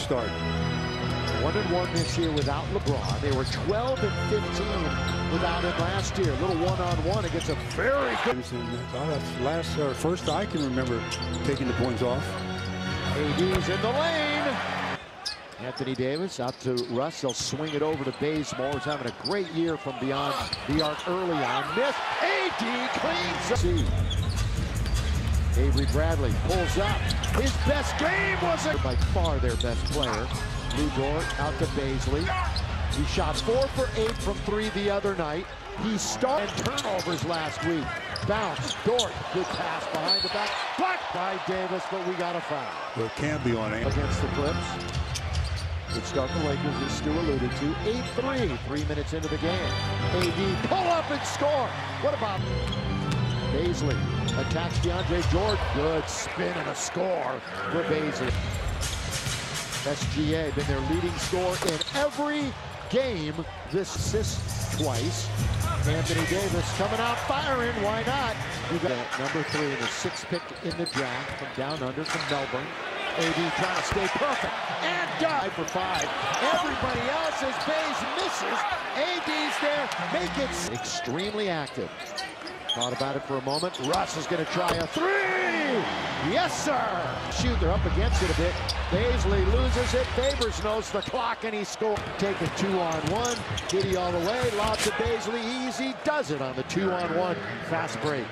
start. 1-1 this year without LeBron. They were 12-15 without him last year. A little one-on-one against a very good. That's first I can remember taking the points off. AD's in the lane. Anthony Davis out to Russ. They'll swing it over to Bazemore. He's having a great year from beyond the arc early on. Miss. AD cleans up. Avery Bradley pulls up. His best game was by far their best player. Lou Dort out to Baisley. He shot 4 for 8 from 3 the other night. He started turnovers last week. Bounce, Dort, good pass behind the back. Blocked by Davis, but we got a foul. Well, it can't be on aim. Against the Clips. Good start the Lakers, as Stu alluded to. 8-3, 3 minutes into the game. AD pull up and score. What about Baisley? Attacks DeAndre Jordan. Good spin and a score for Baisley. SGA been their leading scorer in every game this assist twice. Anthony Davis coming out firing. Why not? You got number 3 and the 6th pick in the draft from down under from Melbourne. AD trying to stay perfect and dive for 5. Everybody else as Bays misses. AD's there. Make it extremely active. Thought about it for a moment. Russ is going to try a 3. Yes, sir. Shoot, they're up against it a bit. Baisley loses it. Favors knows the clock, and he scores. Take a 2-on-1. Giddy all the way. Lob to Baisley. Easy. Does it on the 2-on-1. Fast break.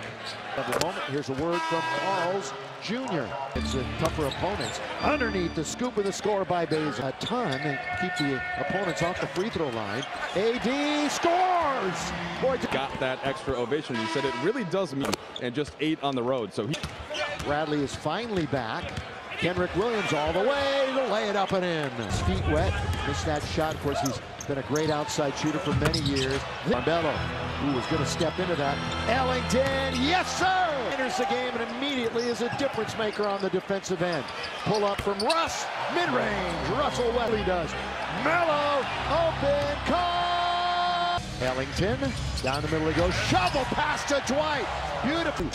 At the moment, here's a word from Charles Jr. It's a tougher opponents. Underneath the scoop of the score by Baisley. A ton and keep the opponents off the free throw line. AD scores! Boy, got that extra ovation. He said it really does mean, and just 8 on the road. So Bradley is finally back. Kenrick Williams all the way to lay it up and in. His feet wet. Missed that shot. Of course, he's been a great outside shooter for many years. Carmelo, who was going to step into that. Ellington, yes, sir! Enters the game and immediately is a difference maker on the defensive end. Pull up from Russ, mid-range. Russell Wesley does. Melo, open, call! Ellington, down the middle he goes. Shovel pass to Dwight. Beautiful.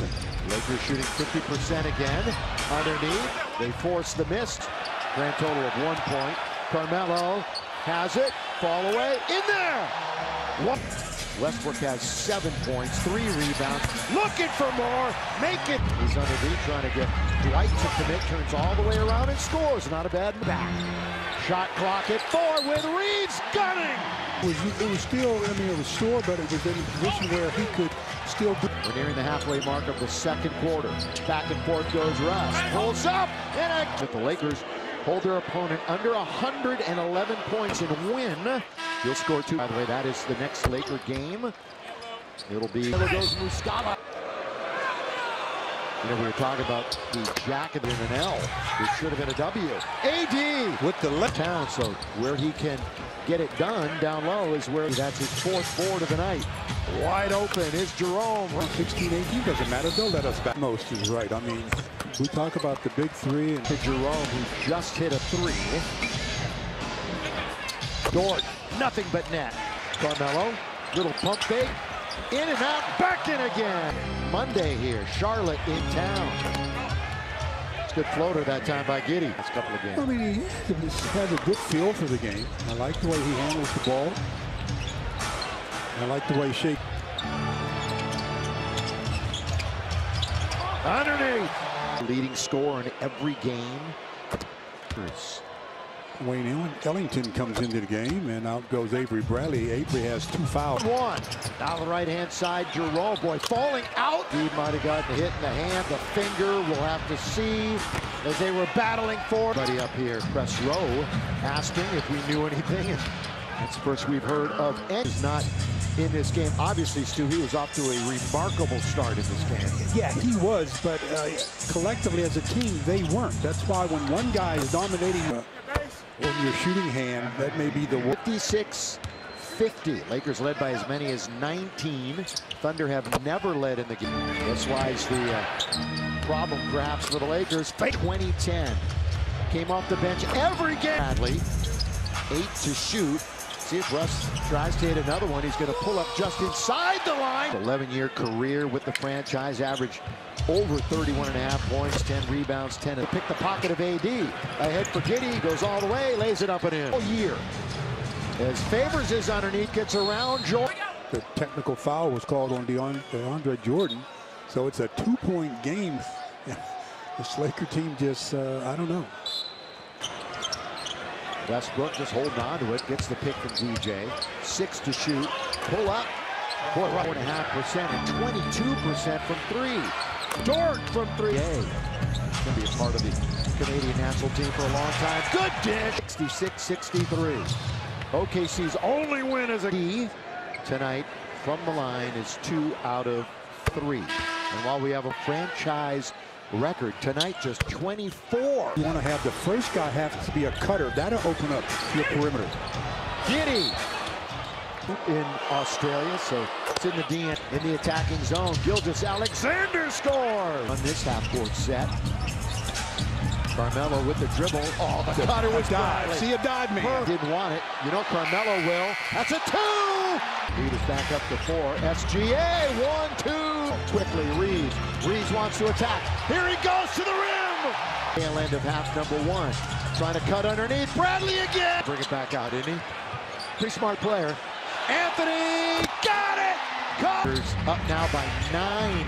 Lakers shooting 50% again. Underneath, they force the miss. Grand total of 1 point. Carmelo has it. Fall away. In there! Westbrook has 7 points, 3 rebounds. Looking for more. Make it. He's underneath trying to get Dwight to commit. Turns all the way around and scores. Not a bad back. Shot clock at 4 with Reeves gunning. It was still, it was sore, but it was in a position where he could still do. We're nearing the halfway mark of the second quarter. Back and forth goes Russ. Pulls up. And the Lakers hold their opponent under 111 points and win. He'll score 2. By the way, that is the next Laker game. It'll be. There goes Muscala. You know, we were talking about the jacket in an L. It should have been a W. AD with the left town, so where he can get it done down low is where that's his 4th board of the night. Wide open is Jerome. 16-18 doesn't matter. They'll let us back. Most is right. I mean, we talk about the big 3 and to Jerome, who just hit a 3. Dort, nothing but net. Carmelo, little pump fake. In and out, back in again. Monday here, Charlotte in town. It's a good floater that time by Giddy. Last couple of games. I mean, he has a good feel for the game. I like the way he handles the ball. I like the way he shakes. Underneath. Leading scorer in every game. Wayne Ellington comes into the game, and out goes Avery Bradley. Avery has 2 fouls. 1. Down the right-hand side, Jerome, boy, falling out. He might have gotten hit in the hand, the finger. We'll have to see as they were battling for. Buddy up here, press row, asking if we knew anything. And that's the first we've heard of Ed. Is not in this game. Obviously, Stu, he was off to a remarkable start in this game. Yeah, he was, but collectively as a team, they weren't. That's why when one guy is dominating in your shooting hand, that may be the 56-50. Lakers led by as many as 19. Thunder have never led in the game. That's why it's the problem perhaps for the Lakers. 2010 came off the bench every game. Bradley, 8 to shoot. See if Russ tries to hit another one. He's going to pull up just inside the line. 11-year career with the franchise, average over 31.5 points, 10 rebounds, 10. Pick the pocket of AD. Ahead for Giddey, goes all the way, lays it up and in. All year. As Favors is underneath, gets around Jordan. The technical foul was called on DeAndre Jordan, so it's a 2-point game. This Laker team just, I don't know. Westbrook just holding on to it, gets the pick from DJ. 6 to shoot, pull up. Boy, 4.5% and 22% from 3. Dort from 3. Going to be a part of the Canadian national team for a long time. Good dish. 66-63. OKC's only win as a D tonight from the line is 2 out of 3. And while we have a franchise record tonight, just 24. You want to have the first guy have to be a cutter. That'll open up your perimeter. Giddey in Australia, so it's in the DN in the attacking zone. Gilgeous-Alexander scores on this half-court set. Carmelo with the dribble. Oh, the cutter was dive. See a dive, man. Didn't want it. You know Carmelo will. That's a 2. Lead is back up to 4. SGA 1-2. Quickly Reeves. Reeves wants to attack. Here he goes to the rim. Tail end of half number 1. Trying to cut underneath. Bradley again. Bring it back out, isn't he? Pretty smart player. Anthony got it. Covers up now by 9.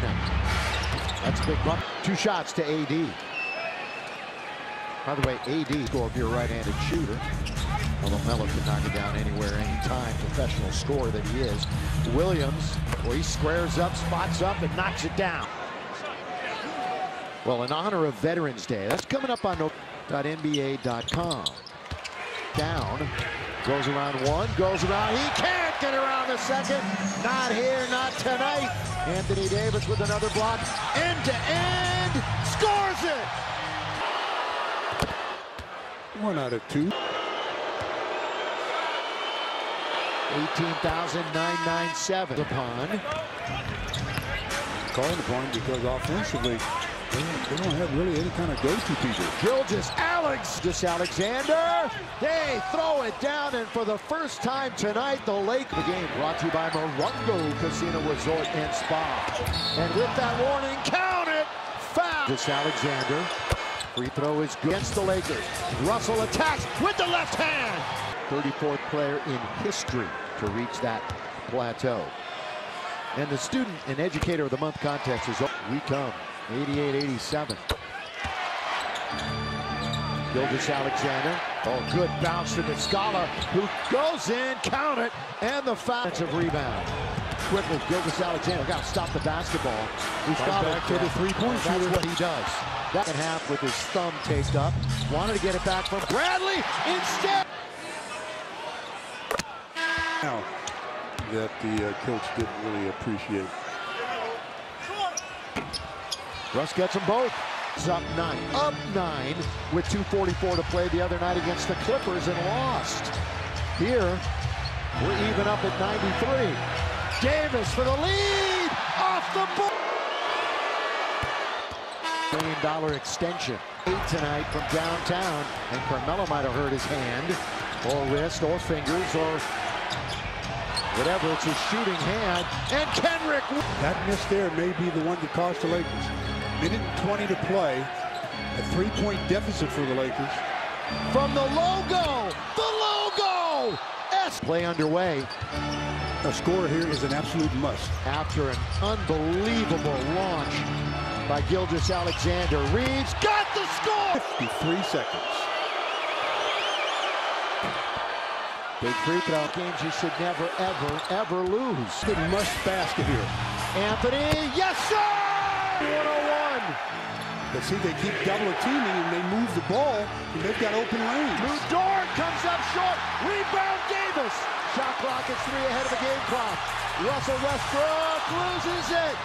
That's a big bump. 2 shots to AD. By the way, AD score if you're a right-handed shooter. Although Melo can knock it down anywhere, anytime. Professional scorer that he is. Williams, well, he squares up, spots up, and knocks it down. Well, in honor of Veterans Day, that's coming up on .NBA.com. Down, goes around 1, goes around. He can't get around the second. Not here, not tonight. Anthony Davis with another block. End to end, scores it. 1 out of 2. 18,997 upon. Calling upon him because offensively, they don't have really any kind of go-to people. Gilgeous-Alexander. They throw it down, and for the first time tonight, the Lake. The game brought to you by Morongo Casino Resort and Spa. And with that warning, count it. Foul. Gilgeous-Alexander. Free throw is against the Lakers. Russell attacks with the left hand. 34th player in history to reach that plateau. And the Student and Educator of the Month contest is up. We come 88-87. Gilgeous-Alexander. Oh, good bounce to Muscala, who goes in, count it, and the foul. Offensive rebound. Quickly, Gilgeous-Alexander got to stop the basketball. He's back to the three-point shooter. That's what he does. Second half with his thumb taped up. Wanted to get it back from Bradley. Instead. Now that the coach didn't really appreciate. Russ gets them both. It's up 9. Up 9 with 2:44 to play the other night against the Clippers and lost. Here, we're even up at 93. Davis for the lead. Off the ball. $1 million extension. 8 tonight from downtown, and Carmelo might have hurt his hand or wrist or fingers or whatever. It's his shooting hand, and Kenrick. That miss there may be the one that cost the Lakers. 1:20 to play. A 3-point deficit for the Lakers. From the logo. The logo. Play underway. A score here is an absolute must. After an unbelievable launch by Gilgeous-Alexander. Reeves got the score! 53 seconds. Big free throw. Games you should never, ever, ever lose. The must basket here. Anthony, yes sir! 101. But see, they keep double teaming and they move the ball and they've got open lanes. Dort comes up short. Rebound Davis. Shot clock is 3 ahead of the game clock. Russell Westbrook loses it.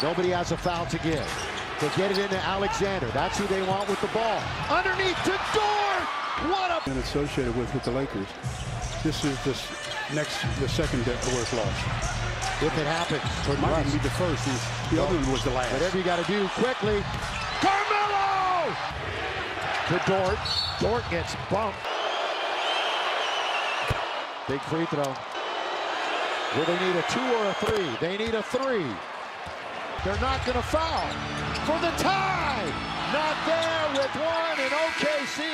Nobody has a foul to give. They get it into Alexander. That's who they want with the ball. Underneath to Dort. What a... And associated with the Lakers. This is the second worst loss. If it happens. Or it might even be the first. The other one was the last. Whatever you got to do quickly. Carmelo! To Dort. Dort gets bumped. Big free throw. Will they need a 2 or a 3? They need a 3. They're not going to foul for the tie. Not there with one in OKC.